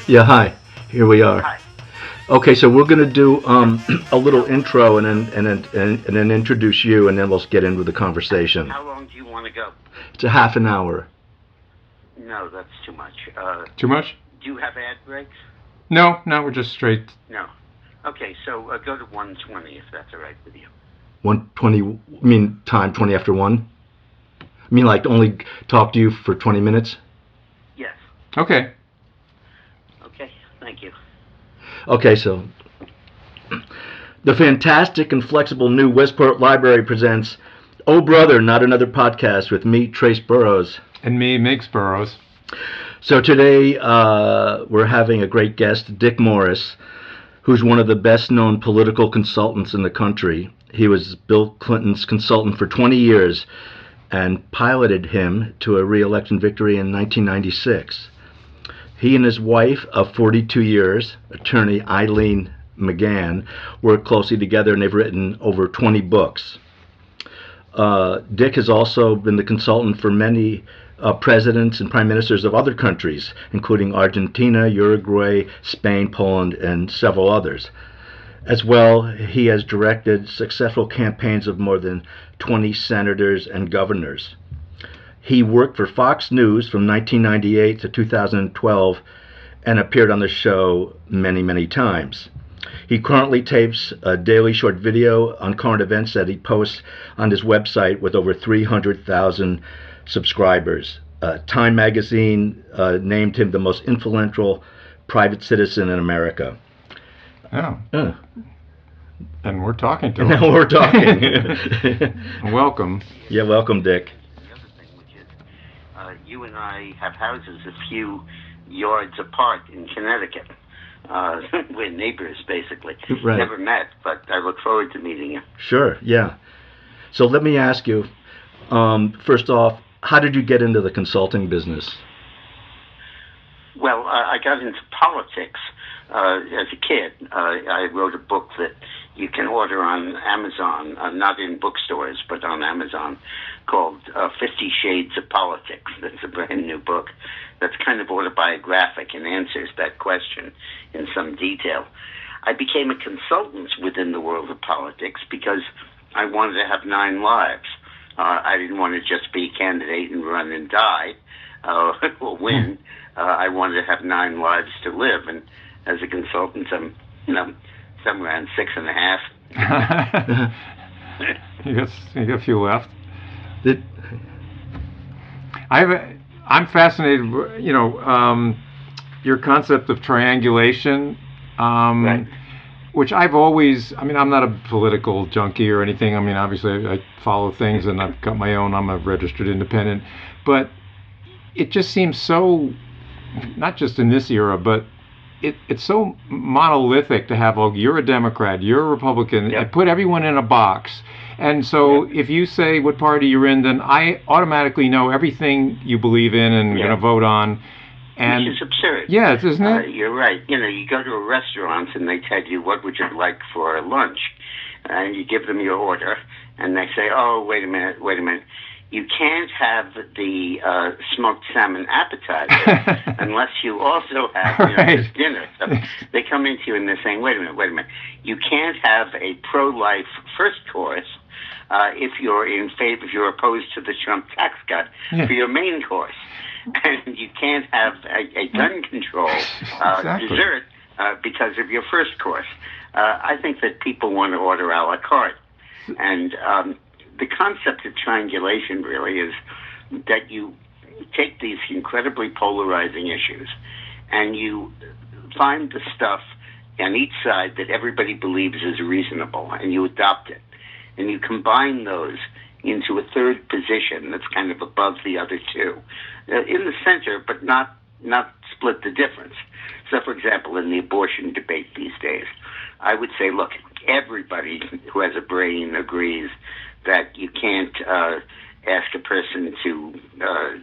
Yeah, hi. Here we are. Hi. Okay, so we're gonna do a little intro and then introduce you, and then we'll get into the conversation. How long do you want to go? It's a half an hour. No, that's too much. Too much? Do you have ad breaks? No, we're just straight. No. Okay, so go to 1:20 if that's all right with you. 1:20. I mean time 20 after 1. I mean like only talk to you for 20 minutes. Yes. Okay. Okay. Thank you. Okay, so the fantastic and flexible new Westport Library presents Oh Brother, Not Another Podcast with me, Trace Burroughs. And me, Miggs Burroughs. So today we're having a great guest, Dick Morris, who's one of the best known political consultants in the country. He was Bill Clinton's consultant for 20 years and piloted him to a re-election victory in 1996. He and his wife of 42 years, attorney Eileen McGann, work closely together, and they've written over 20 books. Dick has also been the consultant for many presidents and prime ministers of other countries, including Argentina, Uruguay, Spain, Poland, and several others. As well, he has directed successful campaigns of more than 20 senators and governors. He worked for Fox News from 1998 to 2012 and appeared on the show many, many times. He currently tapes a daily short video on current events that he posts on his website with over 300,000 subscribers. Time magazine named him the most influential private citizen in America. Oh. And we're talking to him. Now we're talking. Welcome. Yeah, welcome, Dick. The other thing, which is, you and I have houses a few yards apart in Connecticut. We're neighbors, basically. Right. Never met, but I look forward to meeting you. Sure, yeah. So let me ask you, first off, how did you get into the consulting business? Well, I got into politics as a kid. I wrote a book that you can order on Amazon, not in bookstores, but on Amazon, called 50 Shades of Politics. That's a brand new book that's kind of autobiographic and answers that question in some detail. I became a consultant within the world of politics because I wanted to have 9 lives. I didn't want to just be a candidate and run and die or win. I wanted to have 9 lives to live, and as a consultant, I'm, somewhere around 6.5. You got a few left. Did, I'm fascinated. Your concept of triangulation, Right. which I've always. I mean, I'm not a political junkie or anything. I mean, obviously, I follow things, and I've got my own. I'm a registered independent, but it just seems so. Not just in this era, but it's so monolithic to have, you're a Democrat, you're a Republican, Yep. and put everyone in a box. And so if you say what party you're in, then I automatically know everything you believe in and Yeah. going to vote on. And Which is absurd. yeah, isn't it? You're right. You go to a restaurant and they tell you, what would you like for lunch? And you give them your order, and they say, oh, wait a minute. You can't have the smoked salmon appetizer unless you also have Right. this dinner. So they come into you and they're saying, wait a minute. You can't have a pro-life first course if you're opposed to the Trump tax cut for your main course. And you can't have a gun control Exactly. dessert because of your first course. I think that people want to order a la carte. And the concept of triangulation really is that you take these incredibly polarizing issues and you find the stuff on each side that everybody believes is reasonable, and you adopt it. And you combine those into a third position that's kind of above the other two, in the center, but not split the difference. So, for example, in the abortion debate these days, I would say, look, everybody who has a brain agrees that you can't ask a person to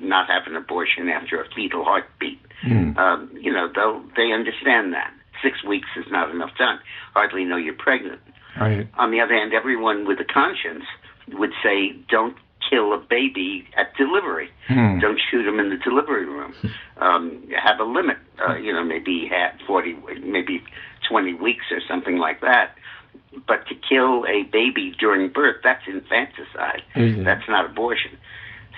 not have an abortion after a fetal heartbeat. They understand that. 6 weeks is not enough time. Hardly know you're pregnant. Right. On the other hand, everyone with a conscience would say, don't kill a baby at delivery. Don't shoot them in the delivery room. Have a limit, maybe 20 weeks or something like that. But to kill a baby during birth, that's infanticide. That's not abortion.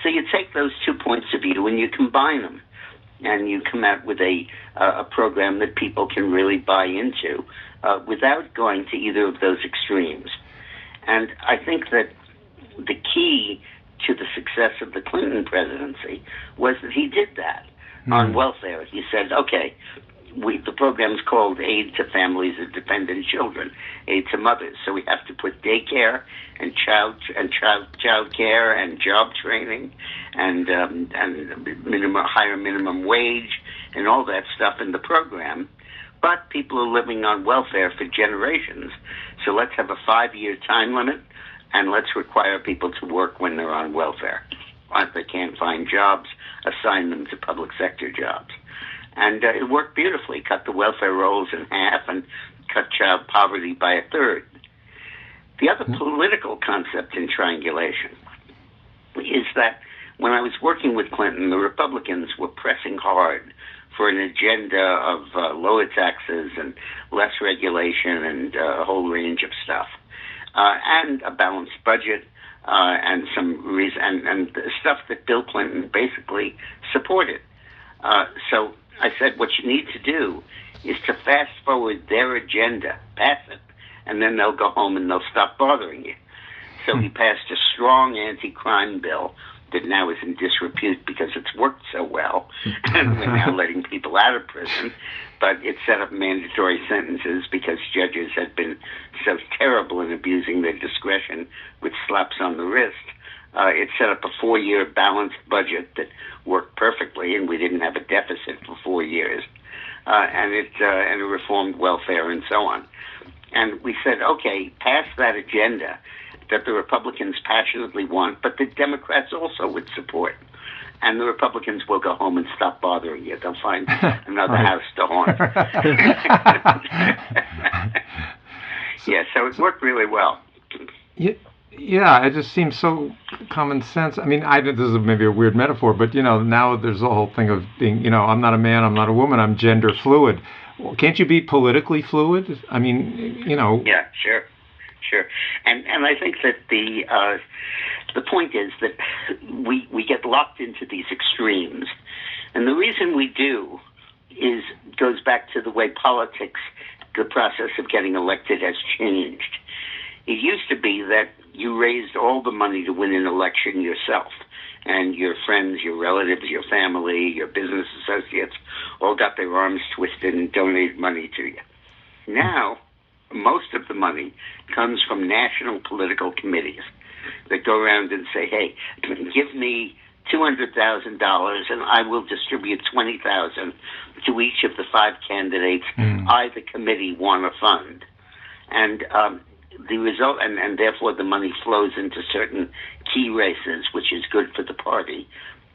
So you take those 2 points of view and you combine them, and you come out with a program that people can really buy into without going to either of those extremes. And I think that the key to the success of the Clinton presidency was that he did that on welfare. He said, okay, the program's called Aid to Families of Dependent Children, Aid to Mothers. So we have to put daycare and child care and job training and higher minimum wage and all that stuff in the program. But people are living on welfare for generations. So let's have a 5-year time limit, and let's require people to work when they're on welfare. If they can't find jobs, assign them to public sector jobs. And it worked beautifully, cut the welfare rolls in half and cut child poverty by a third. The other political concept in triangulation is that when I was working with Clinton, the Republicans were pressing hard for an agenda of lower taxes and less regulation and a whole range of stuff, and a balanced budget, and some reason and stuff that Bill Clinton basically supported. So I said, what you need to do is to fast forward their agenda, pass it, and then they'll go home and they'll stop bothering you. So he passed a strong anti-crime bill that now is in disrepute because it's worked so well, and we're now letting people out of prison. But it set up mandatory sentences because judges had been so terrible in abusing their discretion with slaps on the wrist. It set up a 4-year balanced budget that worked perfectly, and we didn't have a deficit for 4 years. And it reformed welfare and so on. And we said, okay, pass that agenda that the Republicans passionately want, but the Democrats also would support. And the Republicans will go home and stop bothering you. They'll find another house to haunt. Yeah, so it worked really well. Yeah, it just seems so common sense. I mean, this is maybe a weird metaphor, but, now there's the whole thing of being, I'm not a man, I'm not a woman, I'm gender fluid. Well, can't you be politically fluid? I mean, Yeah, sure. And I think that the point is that we get locked into these extremes. And the reason we do goes back to the way politics, the process of getting elected, has changed. It used to be that you raised all the money to win an election yourself, and your friends, your relatives, your family, your business associates all got their arms twisted and donated money to you. Now, most of the money comes from national political committees that go around and say, hey, give me $200,000 and I will distribute $20,000 to each of the 5 candidates I, the committee, want to fund. And the result, and therefore the money flows into certain key races, which is good for the party.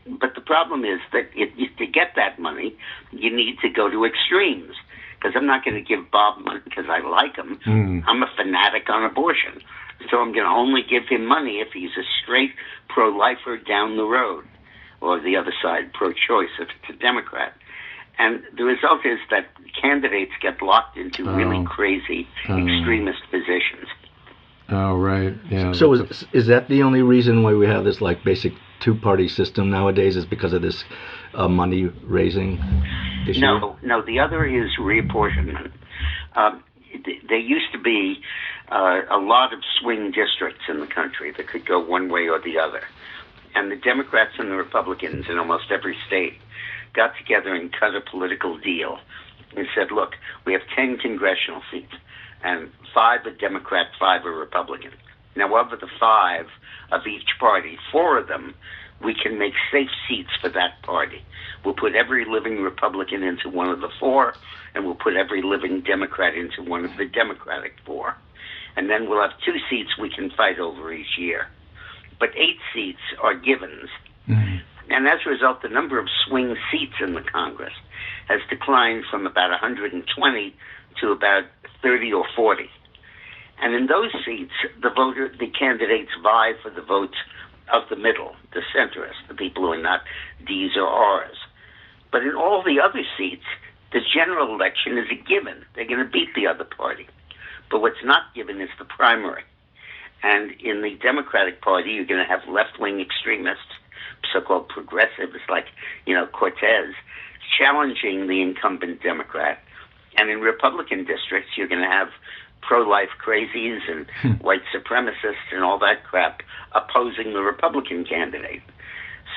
But the problem is that to get that money, you need to go to extremes. Because I'm not going to give Bob money because I like him. I'm a fanatic on abortion. So I'm going to only give him money if he's a straight pro-lifer down the road, or the other side, pro-choice, if it's a Democrat. And the result is that candidates get locked into really crazy extremist positions. Oh, right. Yeah. So is that the only reason why we have this basic 2-party system nowadays, is because of this money raising issue? No. The other is reapportionment. There used to be a lot of swing districts in the country that could go one way or the other. And the Democrats and the Republicans in almost every state got together and cut a political deal and said, look, we have 10 congressional seats, and 5 are Democrat, 5 are Republican. Now, of the 5 of each party, 4 of them, we can make safe seats for that party. We'll put every living Republican into one of the 4, and we'll put every living Democrat into one of the Democratic 4. And then we'll have 2 seats we can fight over each year. But 8 seats are givens. And as a result, the number of swing seats in the Congress has declined from about 120 to about 30 or 40. And in those seats, the candidates vie for the votes of the middle, the centrists, the people who are not D's or R's. But in all the other seats, the general election is a given. They're going to beat the other party. But what's not given is the primary. And in the Democratic Party, you're going to have left-wing extremists, so-called progressives like, Cortez, challenging the incumbent Democrat. And in Republican districts, you're going to have pro-life crazies and white supremacists and all that crap opposing the Republican candidate.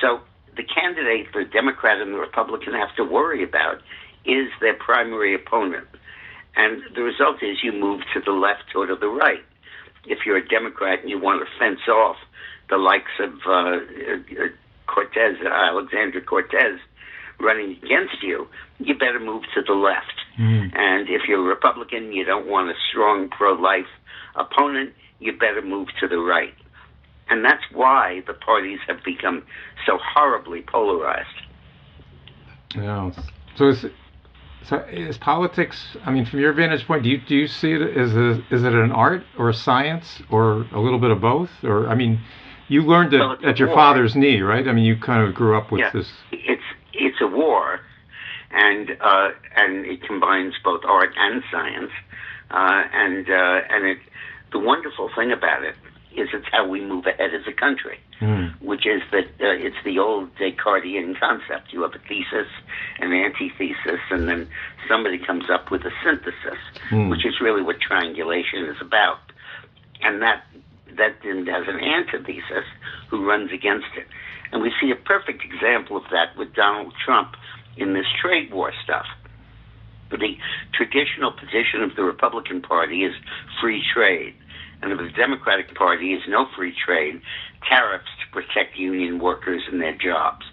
So the candidate the Democrat and the Republican have to worry about is their primary opponent. And the result is you move to the left or to the right. If you're a Democrat and you want to fence off the likes of Alexander Cortez running against you, you better move to the left. And if you're a Republican, you don't want a strong pro-life opponent, you better move to the right. And that's why the parties have become so horribly polarized. Yeah. So is politics, I mean, from your vantage point, do you see it as is it an art or a science or a little bit of both? Or, I mean, you learned it at your father's knee, right? I mean, you kind of grew up with this. It's a war, and it combines both art and science, the wonderful thing about it is it's how we move ahead as a country, which is that it's the old Descartesian concept. You have a thesis, an antithesis, and then somebody comes up with a synthesis, which is really what triangulation is about. And that then has an antithesis who runs against it. And we see a perfect example of that with Donald Trump in this trade war stuff. The traditional position of the Republican Party is free trade. And of the Democratic Party is no free trade, tariffs to protect union workers and their jobs.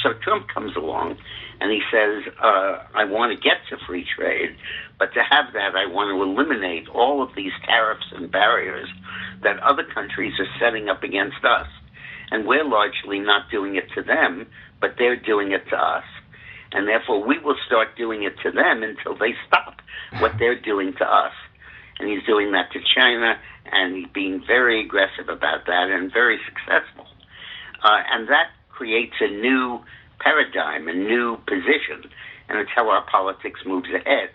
So Trump comes along and he says, I want to get to free trade, but to have that, I want to eliminate all of these tariffs and barriers that other countries are setting up against us. And we're largely not doing it to them, but they're doing it to us. And therefore, we will start doing it to them until they stop what they're doing to us. And he's doing that to China, and he's being very aggressive about that and very successful. And that creates a new paradigm, a new position, and it's how our politics moves ahead.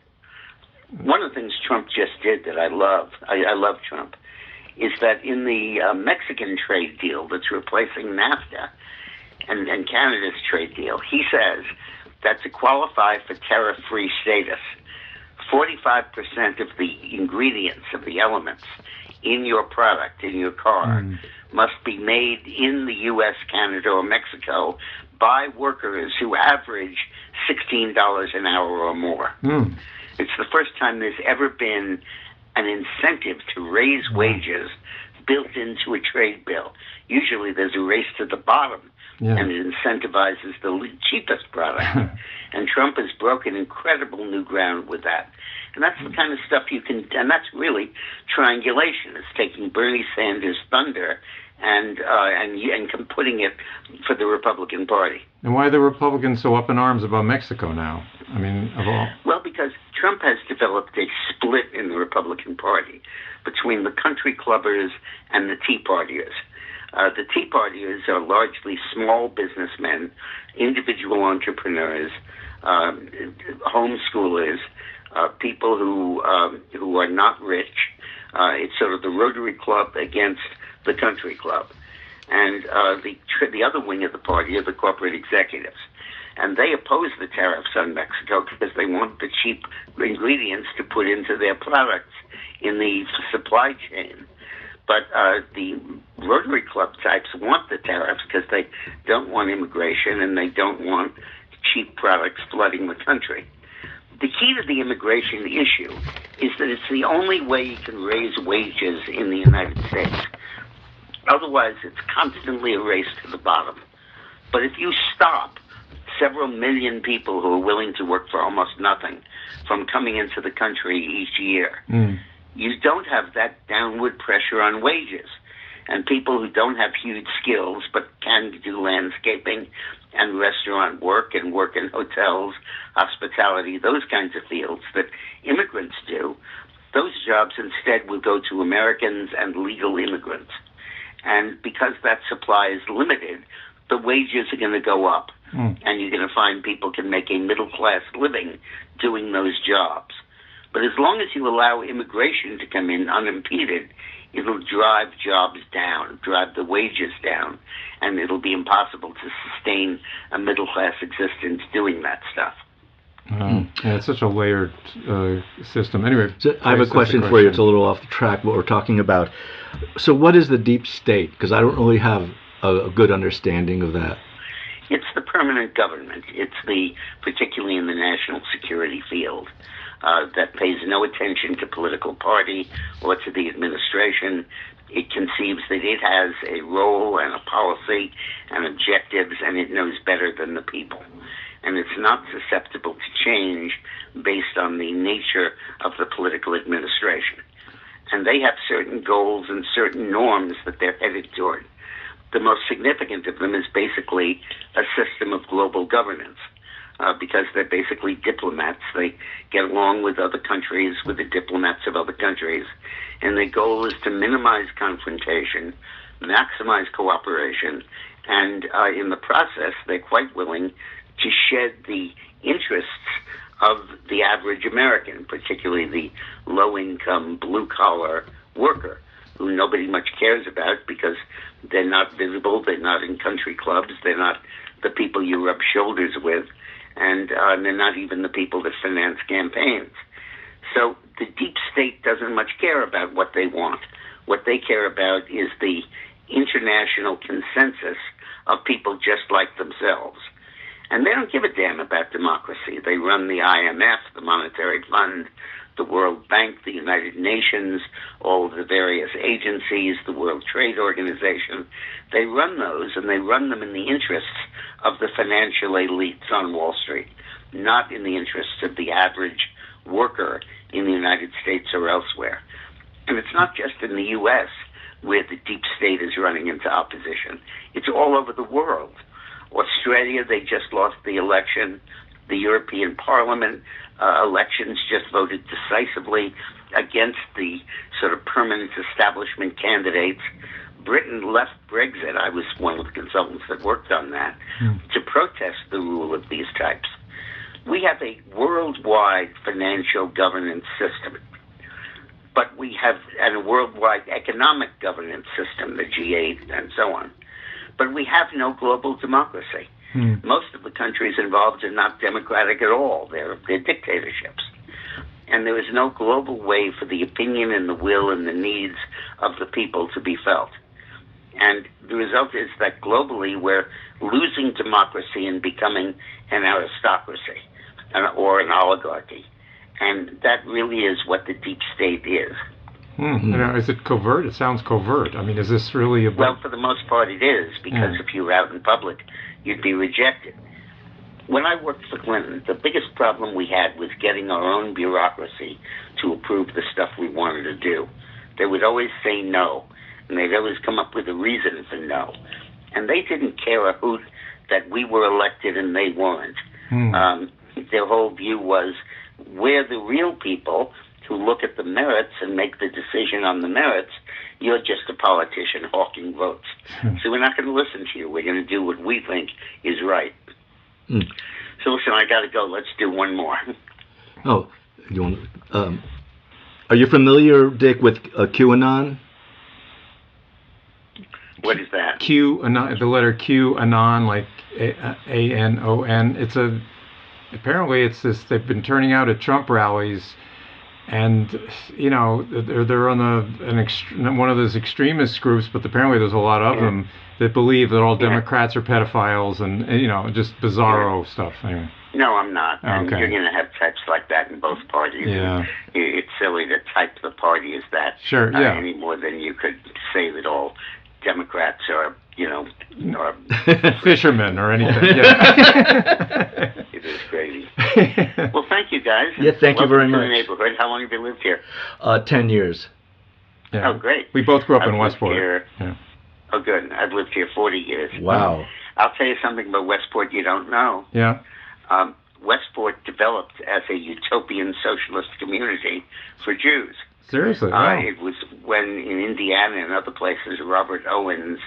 One of the things Trump just did that I love Trump, is that in the Mexican trade deal that's replacing NAFTA and Canada's trade deal, he says that to qualify for tariff-free status, 45% of the ingredients, of the elements in your product, in your car, must be made in the U.S., Canada, or Mexico by workers who average $16 an hour or more. It's the first time there's ever been an incentive to raise wages built into a trade bill. Usually there's a race to the bottom, and it incentivizes the cheapest product. And Trump has broken incredible new ground with that. And that's the kind of stuff you can, and that's really triangulation. It's taking Bernie Sanders' thunder and putting it for the Republican Party. And why are the Republicans so up in arms about Mexico now? I mean, of all. Well, because Trump has developed a split in the Republican Party between the country clubbers and the Tea Partiers. The Tea Partiers are largely small businessmen, individual entrepreneurs, homeschoolers, people who are not rich. It's sort of the Rotary Club against the country club. And the other wing of the party are the corporate executives. And they oppose the tariffs on Mexico because they want the cheap ingredients to put into their products in the supply chain. But the Rotary Club types want the tariffs because they don't want immigration and they don't want cheap products flooding the country. The key to the immigration issue is that it's the only way you can raise wages in the United States. Otherwise, it's constantly a race to the bottom. But if you stop several million people who are willing to work for almost nothing from coming into the country each year, you don't have that downward pressure on wages. And people who don't have huge skills but can do landscaping and restaurant work and work in hotels, hospitality, those kinds of fields that immigrants do, those jobs instead will go to Americans and legal immigrants. And because that supply is limited, the wages are going to go up. And you're going to find people can make a middle-class living doing those jobs. But as long as you allow immigration to come in unimpeded, it'll drive jobs down, drive the wages down, and it'll be impossible to sustain a middle-class existence doing that stuff. Yeah, it's such a layered system. Anyway, so I have a question for you. It's a little off the track what we're talking about. So what is the deep state? Because I don't really have a good understanding of that. It's the permanent government. It's particularly in the national security field, that pays no attention to political party or to the administration. It conceives that it has a role and a policy and objectives, and it knows better than the people. And it's not susceptible to change based on the nature of the political administration. And they have certain goals and certain norms that they're headed toward. The most significant of them is basically a system of global governance, because they're basically diplomats. They get along with other countries, with the diplomats of other countries, and their goal is to minimize confrontation, maximize cooperation, and in the process, they're quite willing to shed the interests of the average American, particularly the low-income, blue-collar worker, who nobody much cares about because they're not visible, they're not in country clubs, they're not the people you rub shoulders with, and they're not even the people that finance campaigns. So the deep state doesn't much care about what they want. What they care about is the international consensus of people just like themselves. And they don't give a damn about democracy. They run the IMF, the Monetary Fund, the World Bank, the United Nations, all of the various agencies, the World Trade Organization. They run those, and they run them in the interests of the financial elites on Wall Street, not in the interests of the average worker in the United States or elsewhere. And it's not just in the U.S. where the deep state is running into opposition. It's all over the world. Australia, they just lost the election. The European Parliament elections just voted decisively against the sort of permanent establishment candidates. Britain left Brexit. I was one of the consultants that worked on that, to protest the rule of these types. We have a worldwide financial governance system, but we have a worldwide economic governance system, the G8 and so on. But we have no global democracy. Most of the countries involved are not democratic at all. They're dictatorships. And there is no global way for the opinion and the will and the needs of the people to be felt. And the result is that globally we're losing democracy and becoming an aristocracy or an oligarchy. And that really is what the deep state is. Is it covert? It sounds covert. I mean, is this really about... Well, for the most part it is, because if you were out in public, you'd be rejected. When I worked for Clinton, the biggest problem we had was getting our own bureaucracy to approve the stuff we wanted to do. They would always say no, and they'd always come up with a reason for no. And they didn't care a hoot that we were elected and they weren't. Their whole view was, we're the real people who look at the merits and make the decision on the merits. You're just a politician hawking votes. So we're not going to listen to you. We're going to do what we think is right. So listen, I got to go. Let's do one more. Oh, you want? Are you familiar, Dick, with QAnon? What is that? QAnon, the letter Q, anon, like A-N-O-N. Apparently it's this. They've been turning out at Trump rallies. And, you know, they're on one of those extremist groups, but apparently there's a lot of them that believe that all Democrats are pedophiles and, you know, just bizarro stuff. Anyway. No, I'm not. And you're going to have types like that in both parties. Yeah. It's silly to type the party as that any more than you could say that all Democrats are, you know, or fishermen or anything. Yeah. It is crazy. Well, thank you, guys. Yeah, thank you very much. Welcome to the neighborhood. How long have you lived here? 10 years. Yeah. Oh, great. We both grew up in Westport. Yeah. Oh, good. I've lived here 40 years. Wow. I'll tell you something about Westport you don't know. Yeah. Westport developed as a utopian socialist community for Jews. Seriously? Wow. It was when in Indiana and other places, Robert Owens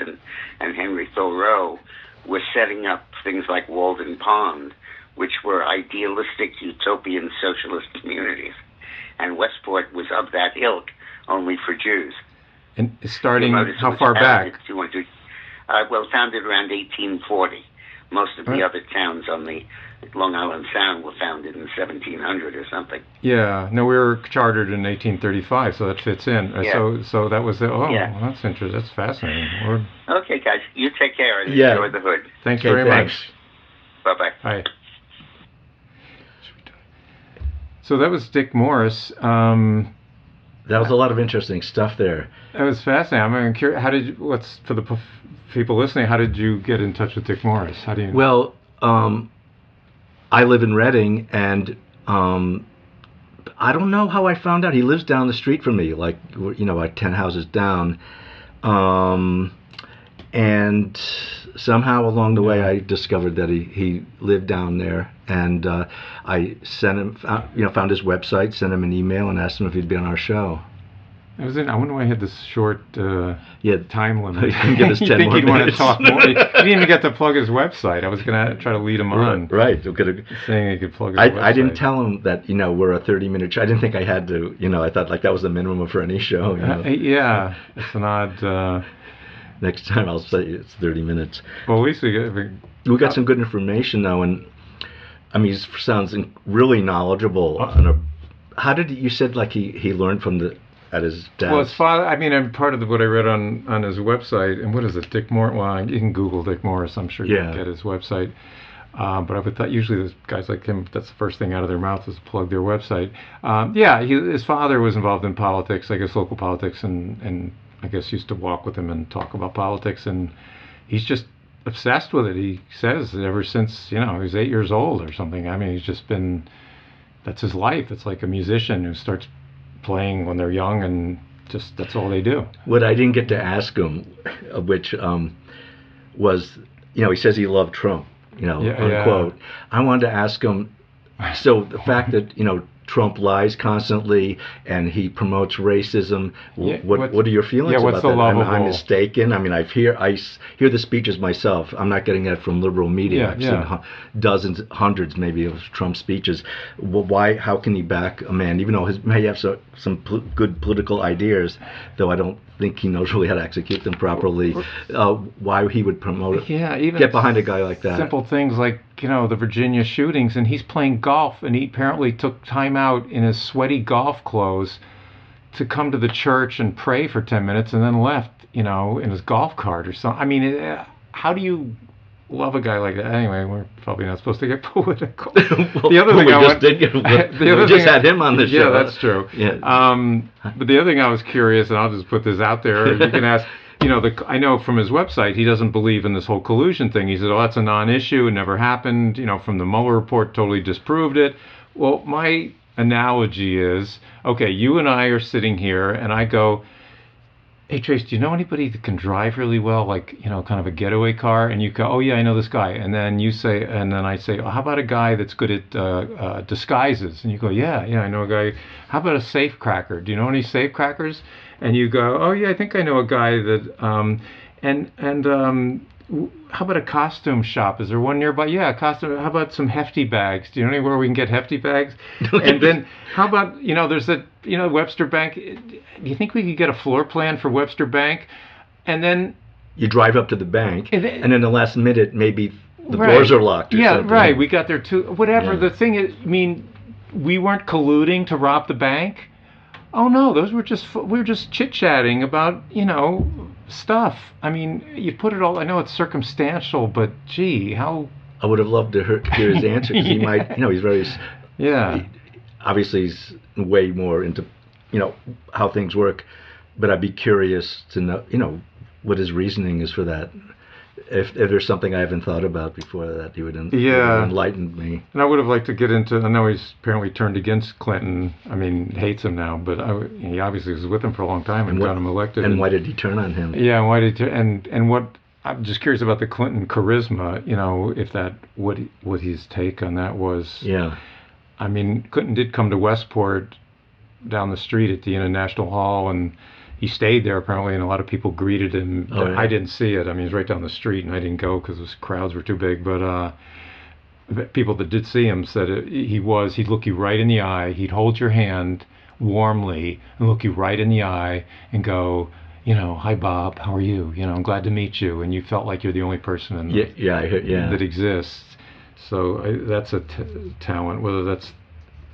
and Henry Thoreau were setting up things like Walden Pond, which were idealistic, utopian socialist communities. And Westport was of that ilk, only for Jews. And starting how far back? Well, founded around 1840. Most of the other towns on the Long Island Sound were founded in 1700 or something. Yeah, no, we were chartered in 1835, so that fits in. Yeah. So that was the, Yeah. well, that's interesting. That's fascinating. We're, Okay, guys, you take care and Yeah. enjoy the hood. thanks Okay, very thanks. much. Bye-bye. Bye. So that was Dick Morris. That was a lot of interesting stuff there. That was fascinating. I'm curious. How did you, what's for the people listening? How did you get in touch with Dick Morris? How do you? Well, I live in Reading, and I don't know how I found out. He lives down the street from me, like 10 houses down. And somehow along the way, I discovered that he lived down there, and I sent him, found his website, sent him an email, and asked him if he'd be on our show. I wonder why I had this short time limit. You can get us 10 you think more he'd want to minutes. talk more? He didn't even get to plug his website. I was going to try to lead him on. Right. Saying he could plug his website. I didn't tell him that, we're a 30-minute show. I didn't think I had to, I thought like that was the minimum for any show. Yeah, it's an odd... Next time I'll say it's 30 minutes. Well, at least we got some good information, though, and I mean, he sounds really knowledgeable. How did you said like he learned from at his dad's? Well, his father. I mean, and part of what I read on his website, and what is it, Dick Morris? Well, you can Google Dick Morris. I'm sure you can get his website. But I would thought usually those guys like him, that's the first thing out of their mouth is to plug their website. His father was involved in politics, I guess local politics, and I guess used to walk with him and talk about politics, and he's just obsessed with it. He says ever since he was 8 years old or something. I mean, he's just been, that's his life. It's like a musician who starts playing when they're young, and just that's all they do. What I didn't get to ask him, which was, he says he loved Trump, unquote. Yeah. I wanted to ask him, so the fact that Trump lies constantly and he promotes racism. What are your feelings about that? I'm mistaken. I mean, I hear the speeches myself. I'm not getting that from liberal media. I've seen dozens, hundreds maybe of Trump speeches. Why? How can he back a man, even though he may have some good political ideas, though I don't think he knows really how to execute them properly. Why he would promote it? Yeah, even get behind a guy like that. Simple things like the Virginia shootings, and he's playing golf, and he apparently took time out in his sweaty golf clothes to come to the church and pray for 10 minutes, and then left, in his golf cart or something. I mean, how do you love a guy like that? Anyway, we're probably not supposed to get political. The other thing we just had him on the show. Yeah, that's true. Yeah. But the other thing I was curious, and I'll just put this out there, you can ask, I know from his website, he doesn't believe in this whole collusion thing. He said, that's a non-issue, it never happened, from the Mueller report totally disproved it. Well, my analogy is, okay, you and I are sitting here, and I go, hey, Trace, do you know anybody that can drive really well, like, kind of a getaway car? And you go, oh, yeah, I know this guy. And then you say, and then I say, how about a guy that's good at disguises? And you go, yeah, I know a guy. How about a safecracker? Do you know any safecrackers? And you go, oh, yeah, I think I know a guy that, how about a costume shop? Is there one nearby? Yeah, a costume. How about some hefty bags? Do you know anywhere we can get hefty bags? And then how about, there's a, Webster Bank. Do you think we could get a floor plan for Webster Bank? And then you drive up to the bank, and then the last minute, maybe the doors are locked or something. Yeah, right. We got there too. Whatever. Yeah. The thing is, we weren't colluding to rob the bank. Oh no, we were just chit-chatting about, stuff. I mean, you put it all, I know it's circumstantial, but gee, how... I would have loved to hear his answer, because he might, he's very... Yeah. Obviously, he's way more into, how things work, but I'd be curious to know, what his reasoning is for that. If there's something I haven't thought about before that, he would enlighten me. And I would have liked to get into, I know he's apparently turned against Clinton, hates him now, but he obviously was with him for a long time and got him elected. And why did he turn on him? Yeah, why did he and what, I'm just curious about the Clinton charisma, if that, what his take on that was. Yeah. Clinton did come to Westport down the street at the International Hall, and he stayed there apparently, and a lot of people greeted him. Oh, yeah. I didn't see it. I mean, he was right down the street, and I didn't go because the crowds were too big. But people that did see him said he'd look you right in the eye, he'd hold your hand warmly and look you right in the eye and go, hi Bob, how are you? I'm glad to meet you, and you felt like you're the only person that exists. So that's a talent. Whether that's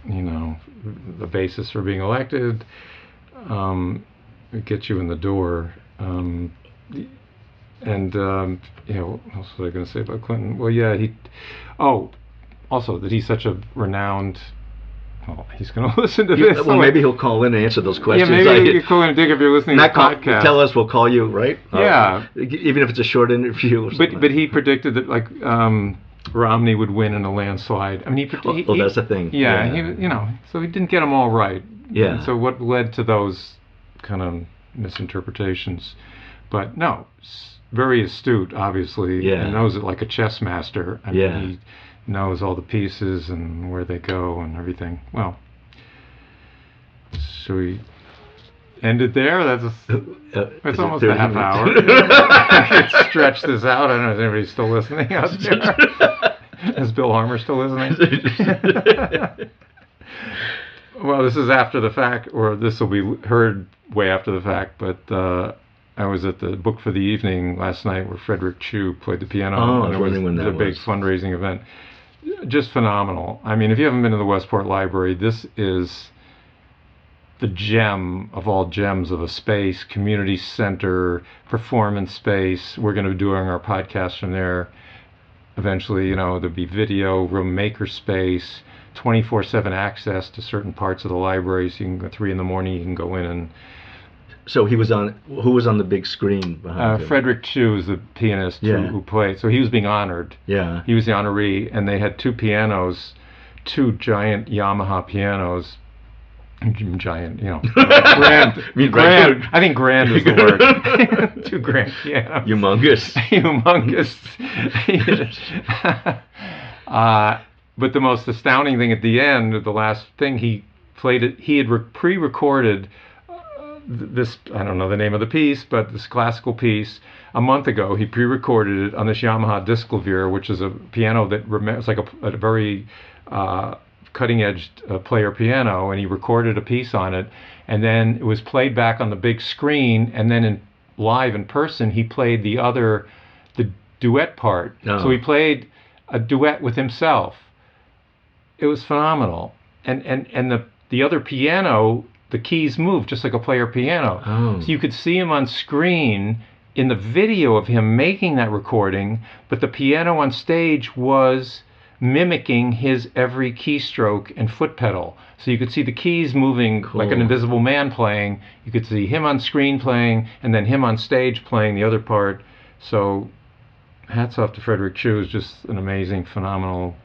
the basis for being elected, it gets you in the door. What else was I going to say about Clinton? Well, yeah, also that he's such a renowned. Well, he's going to listen to this. Well, maybe he'll call in and answer those questions. Yeah, maybe you call in, Dick, if you're listening to the podcast. Tell us, we'll call you, right? Yeah. Even if it's a short interview or something. But he predicted that, Romney would win in a landslide. I mean, that's the thing. Yeah, so he didn't get them all right. Yeah. And so what led to those kind of misinterpretations? But no, very astute, obviously. Yeah. And knows it like a chess master. I mean, he knows all the pieces and where they go and everything. Well, should we end it there? It's almost a half hour. I could stretch this out. I don't know if anybody's still listening out there. Is Bill Harmer still listening? Well, this is after the fact, or this will be heard way after the fact, but I was at the Book for the Evening last night where Frederick Chu played the piano. Oh, and it was a big fundraising event. Just phenomenal. I mean, if you haven't been to the Westport Library, this is the gem of all gems of a space, community center, performance space. We're going to be doing our podcast from there. Eventually, there'll be video, room maker space, 24/7 access to certain parts of the library. So you can go 3 a.m, you can go in and... So who was on the big screen behind him? Frederick Chu is the pianist who played. So he was being honored. Yeah. He was the honoree, and they had 2 pianos, 2 giant Yamaha pianos. Giant, grand. Grand. I think grand is the word. 2 grand pianos. Humongous. But the most astounding thing at the end, the last thing he played, he had pre-recorded this, I don't know the name of the piece, but this classical piece, a month ago. He pre-recorded it on this Yamaha Disclavier, which is a piano that it's like a very cutting-edge player piano, and he recorded a piece on it, and then it was played back on the big screen, and then live in person he played the duet part. So he played a duet with himself. It was phenomenal, and the other piano, the keys moved just like a player piano. So you could see him on screen in the video of him making that recording, but the piano on stage was mimicking his every keystroke and foot pedal. So you could see the keys moving like an invisible man playing. You could see him on screen playing, and then him on stage playing the other part. So hats off to Frederick Chu, who's just an amazing, phenomenal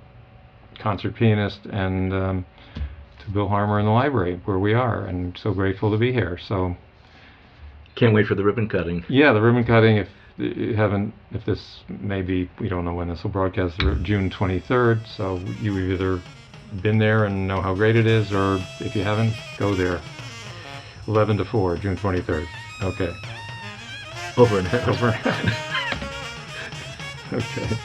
concert pianist, and to Bill Harmer in the library where we are, and so grateful to be here. So can't wait for the ribbon cutting. Yeah, the ribbon cutting. If you haven't, if this maybe, we don't know when this will broadcast, June 23rd. So you've either been there and know how great it is, or if you haven't, go there. 11 to 4, June 23rd. Okay. Over and out. Over. Okay.